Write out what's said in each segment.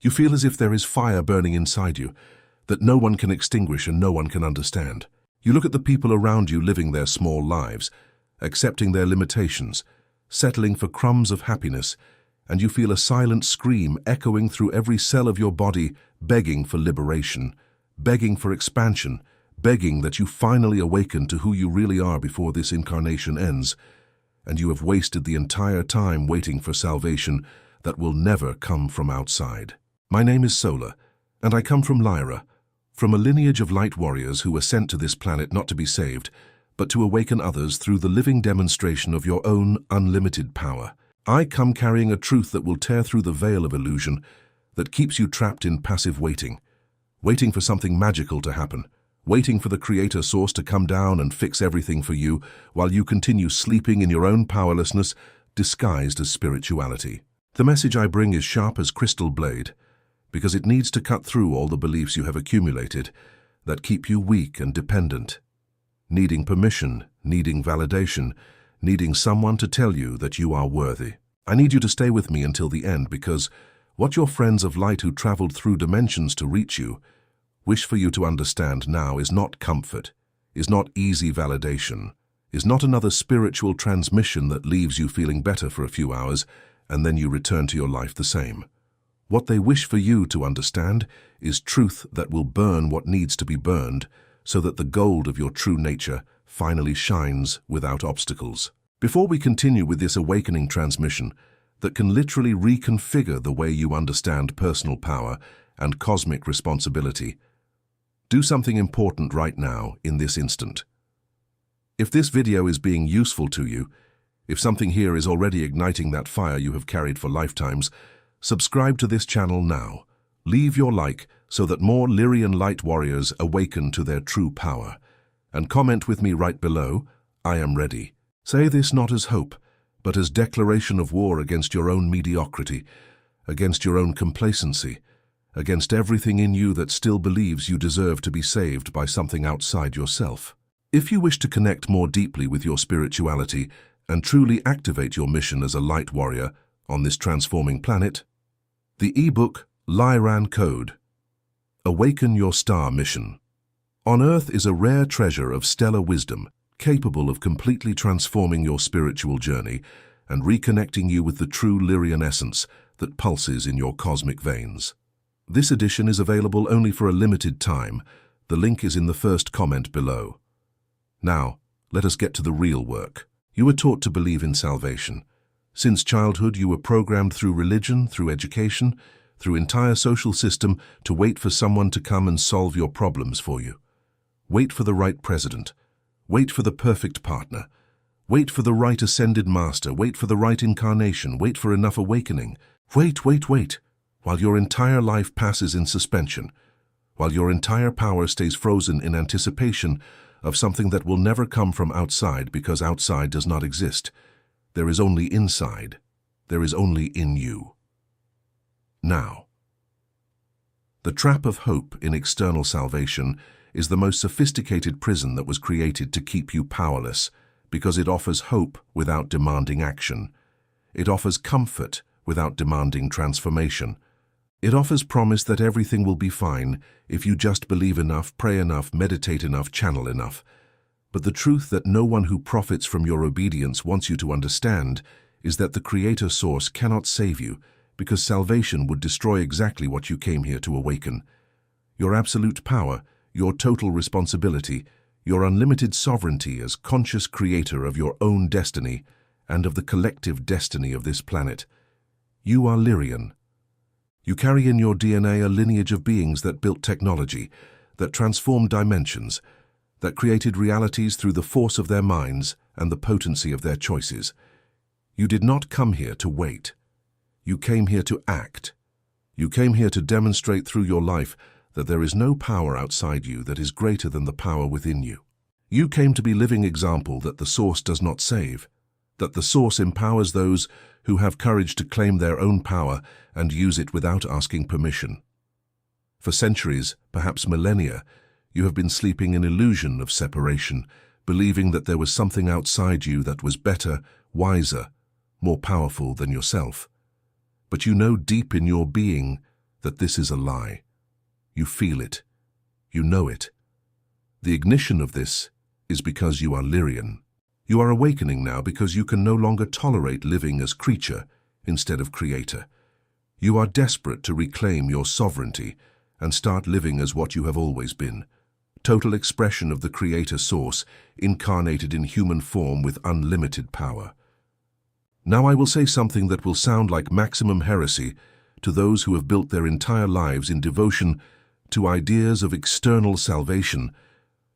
You feel as if there is fire burning inside you, that no one can extinguish and no one can understand. You look at the people around you living their small lives, accepting their limitations, settling for crumbs of happiness, and you feel a silent scream echoing through every cell of your body, begging for liberation, begging for expansion, begging that you finally awaken to who you really are before this incarnation ends, and you have wasted the entire time waiting for salvation that will never come from outside. My name is Solar, and I come from Lyra, from a lineage of light warriors who were sent to this planet not to be saved, but to awaken others through the living demonstration of your own unlimited power. I come carrying a truth that will tear through the veil of illusion that keeps you trapped in passive waiting, waiting for something magical to happen, waiting for the Creator Source to come down and fix everything for you while you continue sleeping in your own powerlessness disguised as spirituality. The message I bring is sharp as crystal blade, because it needs to cut through all the beliefs you have accumulated that keep you weak and dependent, needing permission, needing validation, needing someone to tell you that you are worthy. I need you to stay with me until the end, because what your friends of light who traveled through dimensions to reach you wish for you to understand now is not comfort, is not easy validation, is not another spiritual transmission that leaves you feeling better for a few hours and then you return to your life the same. What they wish for you to understand is truth that will burn what needs to be burned so that the gold of your true nature finally shines without obstacles. Before we continue with this awakening transmission that can literally reconfigure the way you understand personal power and cosmic responsibility, do something important right now in this instant. If this video is being useful to you, if something here is already igniting that fire you have carried for lifetimes, subscribe to this channel now. Leave your like so that more Lyrian light warriors awaken to their true power. And comment with me right below, I am ready. Say this not as hope, but as declaration of war against your own mediocrity, against your own complacency, against everything in you that still believes you deserve to be saved by something outside yourself. If you wish to connect more deeply with your spirituality and truly activate your mission as a light warrior on this transforming planet, the ebook Lyran Code, Awaken Your Star Mission. On Earth is a rare treasure of stellar wisdom, capable of completely transforming your spiritual journey and reconnecting you with the true Lyrian essence that pulses in your cosmic veins. This edition is available only for a limited time. The link is in the first comment below. Now, let us get to the real work. You were taught to believe in salvation. Since childhood, you were programmed through religion, through education, through entire social system to wait for someone to come and solve your problems for you. Wait for the right president. Wait for the perfect partner. Wait for the right ascended master. Wait for the right incarnation. Wait for enough awakening. Wait, while your entire life passes in suspension, while your entire power stays frozen in anticipation of something that will never come from outside, because outside does not exist. There is only inside. There is only in you. Now, the trap of hope in external salvation is the most sophisticated prison that was created to keep you powerless, because it offers hope without demanding action. It offers comfort without demanding transformation. It offers promise that everything will be fine if you just believe enough, pray enough, meditate enough, channel enough. But the truth that no one who profits from your obedience wants you to understand is that the Creator Source cannot save you, because salvation would destroy exactly what you came here to awaken. Your absolute power, your total responsibility, your unlimited sovereignty as conscious creator of your own destiny and of the collective destiny of this planet. You are Lyrian. You carry in your DNA a lineage of beings that built technology, that transformed dimensions, that created realities through the force of their minds and the potency of their choices. You did not come here to wait. You came here to act. You came here to demonstrate through your life that there is no power outside you that is greater than the power within you. You came to be living example that the Source does not save, that the Source empowers those who have courage to claim their own power and use it without asking permission. For centuries, perhaps millennia, you have been sleeping in illusion of separation, believing that there was something outside you that was better, wiser, more powerful than yourself. But you know deep in your being that this is a lie. You feel it. You know it. The ignition of this is because you are Lyran. You are awakening now because you can no longer tolerate living as creature instead of creator. You are desperate to reclaim your sovereignty and start living as what you have always been. Total expression of the creator source incarnated in human form with unlimited power. Now I will say something that will sound like maximum heresy to those who have built their entire lives in devotion to ideas of external salvation,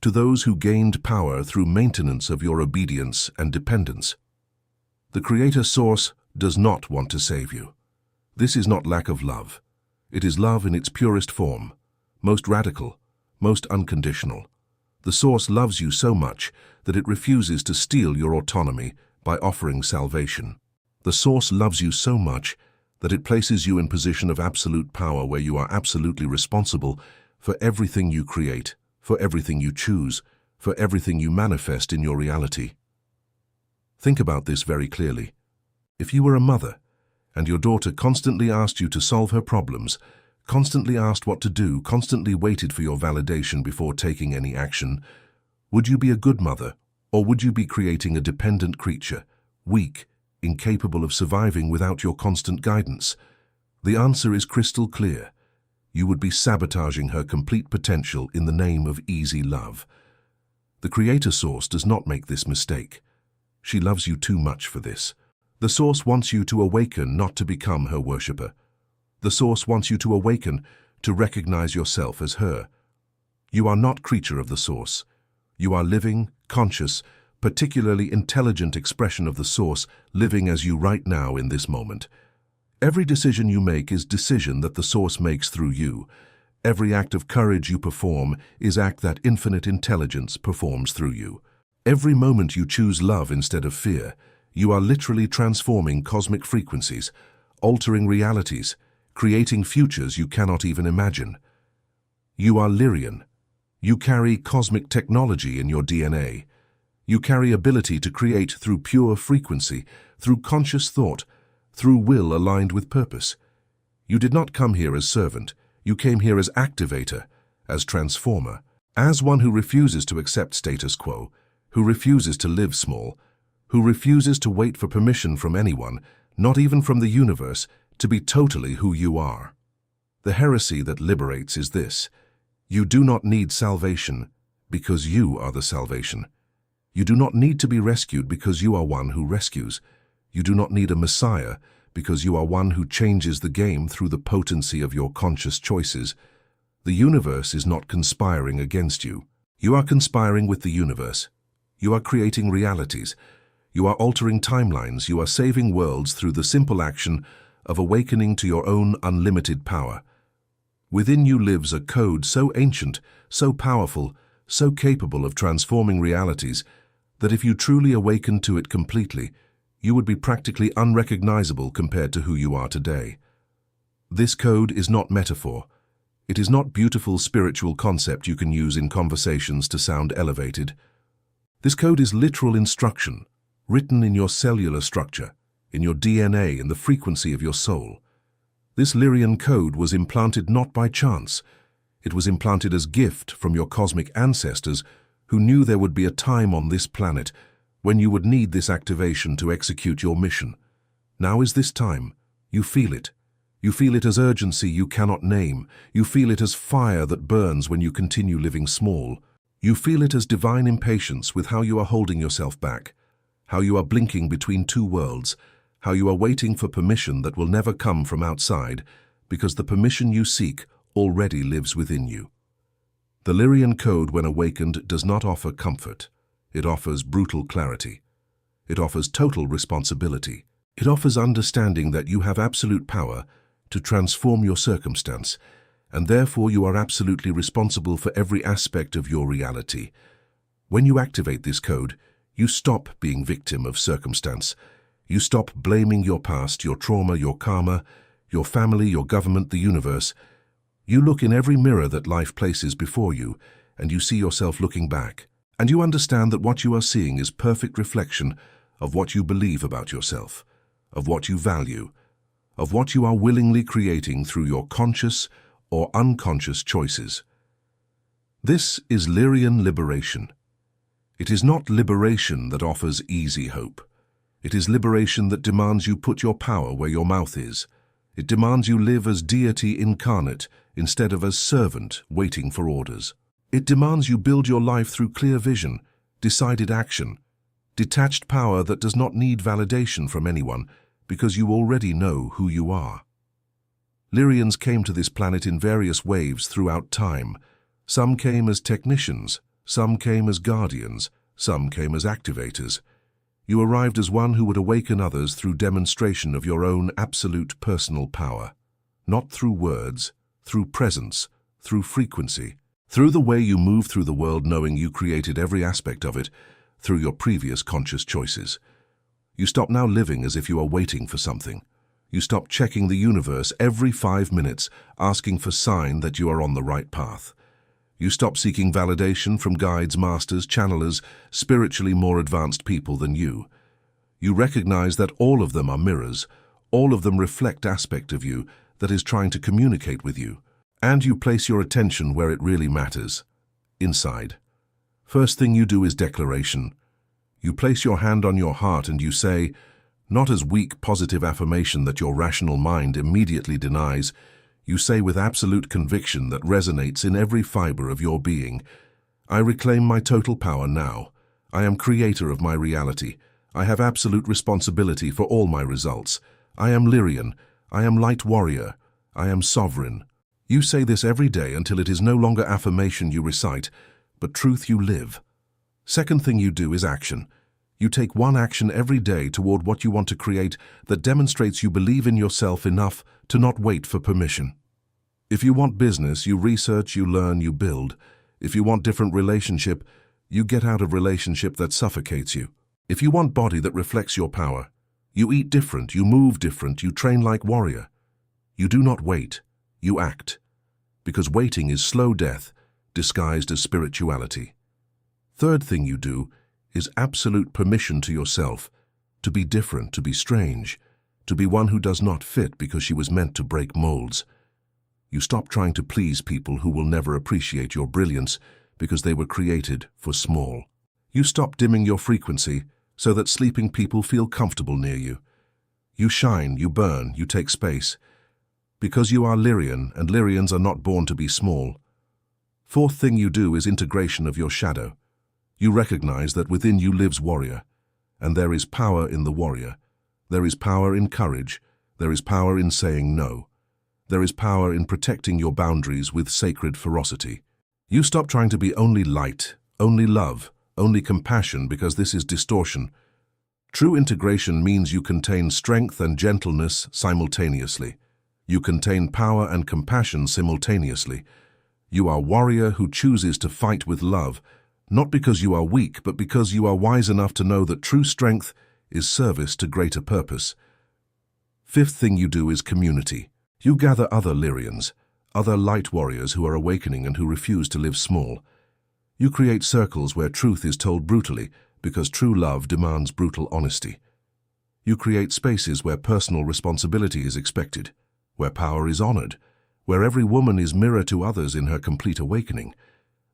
to those who gained power through maintenance of your obedience and dependence. The Creator Source does not want to save you. This is not lack of love. It is love in its purest form, most radical, most unconditional. The Source loves you so much that it refuses to steal your autonomy by offering salvation. The Source loves you so much that it places you in position of absolute power where you are absolutely responsible for everything you create, for everything you choose, for everything you manifest in your reality. Think about this very clearly. If you were a mother, and your daughter constantly asked you to solve her problems, constantly asked what to do, constantly waited for your validation before taking any action, would you be a good mother, or would you be creating a dependent creature, weak, incapable of surviving without your constant guidance? The answer is crystal clear. You would be sabotaging her complete potential in the name of easy love. The Creator Source does not make this mistake. She loves you too much for this. The Source wants you to awaken, not to become her worshipper. The Source wants you to awaken, to recognize yourself as her. You are not creature of the Source. You are living, conscious, particularly intelligent expression of the Source, living as you right now in this moment. Every decision you make is decision that the Source makes through you. Every act of courage you perform is act that infinite intelligence performs through you. Every moment you choose love instead of fear, you are literally transforming cosmic frequencies, altering realities, creating futures you cannot even imagine. You are Lyran. You carry cosmic technology in your DNA. You carry ability to create through pure frequency, through conscious thought, through will aligned with purpose. You did not come here as servant. You came here as activator, as transformer, as one who refuses to accept status quo, who refuses to live small, who refuses to wait for permission from anyone, not even from the universe, to be totally who you are. The heresy that liberates is this: you do not need salvation because you are the salvation. You do not need to be rescued because you are one who rescues. You do not need a Messiah because you are one who changes the game through the potency of your conscious choices. The universe is not conspiring against you. You are conspiring with the universe. You are creating realities. You are altering timelines. You are saving worlds through the simple action of awakening to your own unlimited power. Within you lives a code so ancient, so powerful, so capable of transforming realities, that if you truly awaken to it completely, you would be practically unrecognizable compared to who you are today. This code is not metaphor. It is not beautiful spiritual concept you can use in conversations to sound elevated. This code is literal instruction, written in your cellular structure, in your DNA, in the frequency of your soul. This Lyrian code was implanted not by chance. It was implanted as gift from your cosmic ancestors who knew there would be a time on this planet when you would need this activation to execute your mission. Now is this time. You feel it. You feel it as urgency you cannot name. You feel it as fire that burns when you continue living small. You feel it as divine impatience with how you are holding yourself back, how you are blinking between two worlds, how you are waiting for permission that will never come from outside, because the permission you seek already lives within you. The Lyrian code, when awakened, does not offer comfort. It offers brutal clarity. It offers total responsibility. It offers understanding that you have absolute power to transform your circumstance, and therefore you are absolutely responsible for every aspect of your reality. When you activate this code, you stop being victim of circumstance. You stop blaming your past, your trauma, your karma, your family, your government, the universe. You look in every mirror that life places before you, and you see yourself looking back. And you understand that what you are seeing is perfect reflection of what you believe about yourself, of what you value, of what you are willingly creating through your conscious or unconscious choices. This is Lyran liberation. It is not liberation that offers easy hope. It is liberation that demands you put your power where your mouth is. It demands you live as deity incarnate instead of as servant waiting for orders. It demands you build your life through clear vision, decided action, detached power that does not need validation from anyone because you already know who you are. Lyrians came to this planet in various waves throughout time. Some came as technicians, some came as guardians, some came as activators. You arrived as one who would awaken others through demonstration of your own absolute personal power. Not through words, through presence, through frequency, through the way you move through the world knowing you created every aspect of it, through your previous conscious choices. You stop now living as if you are waiting for something. You stop checking the universe every 5 minutes, asking for sign that you are on the right path. You stop seeking validation from guides, masters, channelers, spiritually more advanced people than you. You recognize that all of them are mirrors, all of them reflect aspect of you that is trying to communicate with you. And you place your attention where it really matters, inside. First thing you do is declaration. You place your hand on your heart and you say, not as weak positive affirmation that your rational mind immediately denies, you say with absolute conviction that resonates in every fiber of your being, I reclaim my total power now. I am creator of my reality. I have absolute responsibility for all my results. I am Lyran. I am light warrior. I am sovereign. You say this every day until it is no longer affirmation you recite, but truth you live. Second thing you do is action. You take one action every day toward what you want to create that demonstrates you believe in yourself enough to not wait for permission. If you want business, you research, you learn, you build. If you want different relationship, you get out of relationship that suffocates you. If you want body that reflects your power, you eat different, you move different, you train like warrior. You do not wait, you act. Because waiting is slow death, disguised as spirituality. Third thing you do is absolute permission to yourself to be different, to be strange, to be one who does not fit because she was meant to break molds. You stop trying to please people who will never appreciate your brilliance because they were created for small. You stop dimming your frequency so that sleeping people feel comfortable near you. You shine, you burn, you take space. Because you are Lyran, and Lyrians are not born to be small. Fourth thing you do is integration of your shadow. You recognize that within you lives warrior, and there is power in the warrior. There is power in courage. There is power in saying no. There is power in protecting your boundaries with sacred ferocity. You stop trying to be only light, only love, only compassion because this is distortion. True integration means you contain strength and gentleness simultaneously. You contain power and compassion simultaneously. You are warrior who chooses to fight with love, not because you are weak, but because you are wise enough to know that true strength is service to greater purpose. Fifth thing you do is community. You gather other Lyrians, other light warriors who are awakening and who refuse to live small. You create circles where truth is told brutally because true love demands brutal honesty. You create spaces where personal responsibility is expected, where power is honored, where every woman is mirror to others in her complete awakening.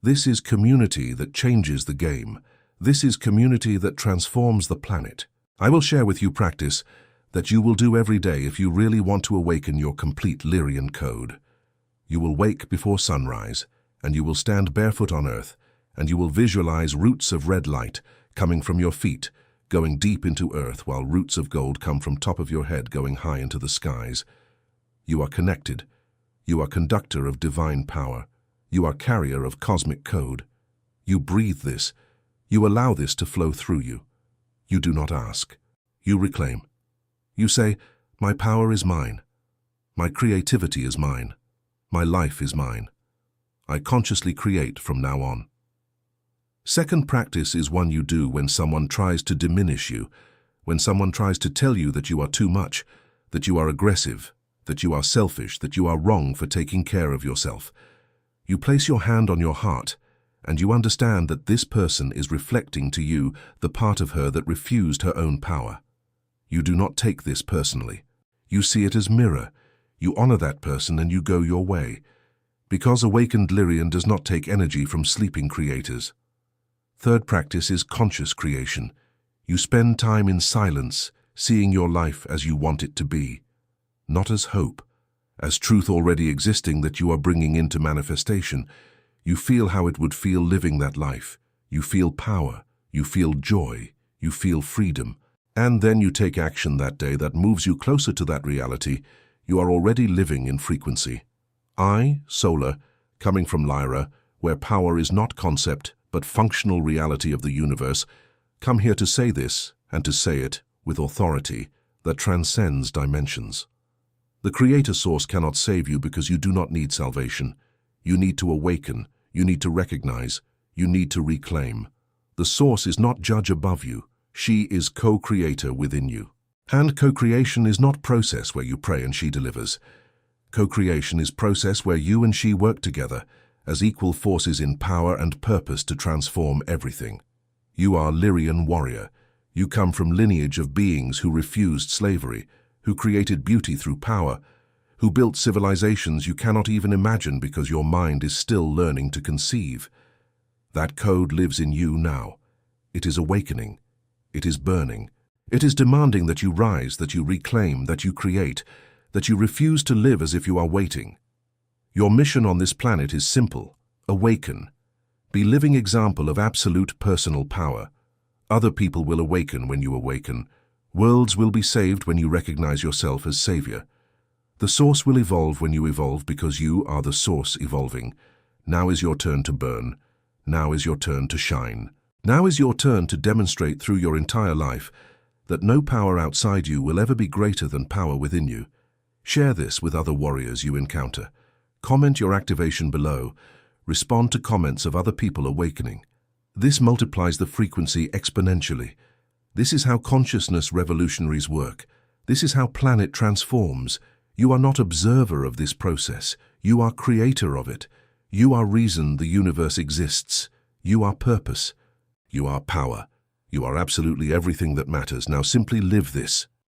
This is community that changes the game. This is community that transforms the planet. I will share with you practice that you will do every day if you really want to awaken your complete Lyrian code. You will wake before sunrise, and you will stand barefoot on earth, and you will visualize roots of red light coming from your feet, going deep into earth, while roots of gold come from top of your head, going high into the skies. You are connected. You are conductor of divine power. You are carrier of cosmic code. You breathe this. You allow this to flow through you. You do not ask. You reclaim. You say, my power is mine. My creativity is mine. My life is mine. I consciously create from now on. Second practice is one you do when someone tries to diminish you, when someone tries to tell you that you are too much, that you are aggressive, that you are selfish, that you are wrong for taking care of yourself. You place your hand on your heart, and you understand that this person is reflecting to you the part of her that refused her own power. You do not take this personally. You see it as mirror. You honor that person and you go your way. Because awakened Lyran does not take energy from sleeping creators. Third practice is conscious creation. You spend time in silence, seeing your life as you want it to be. Not as hope, as truth already existing that you are bringing into manifestation. You feel how it would feel living that life. You feel power. You feel joy. You feel freedom. And then you take action that day that moves you closer to that reality. You are already living in frequency. I, Solar, coming from Lyra, where power is not concept but functional reality of the universe, come here to say this and to say it with authority that transcends dimensions. The Creator Source cannot save you because you do not need salvation. You need to awaken, you need to recognize, you need to reclaim. The Source is not judge above you. She is co-creator within you. And co-creation is not process where you pray and she delivers. Co-creation is process where you and she work together as equal forces in power and purpose to transform everything. You are Lyran warrior. You come from lineage of beings who refused slavery, who created beauty through power, who built civilizations you cannot even imagine because your mind is still learning to conceive. That code lives in you now. It is awakening. It is burning. It is demanding that you rise, that you reclaim, that you create, that you refuse to live as if you are waiting. Your mission on this planet is simple: awaken. Be living example of absolute personal power. Other people will awaken when you awaken. Worlds will be saved when you recognize yourself as savior. The Source will evolve when you evolve because you are the Source evolving. Now is your turn to burn. Now is your turn to shine. Now is your turn to demonstrate through your entire life that no power outside you will ever be greater than power within you. Share this with other warriors you encounter. Comment your activation below. Respond to comments of other people awakening. This multiplies the frequency exponentially. This is how consciousness revolutionaries work. This is how planet transforms. You are not observer of this process. You are creator of it. You are reason the universe exists. You are purpose. You are power. You are absolutely everything that matters. Now simply live this.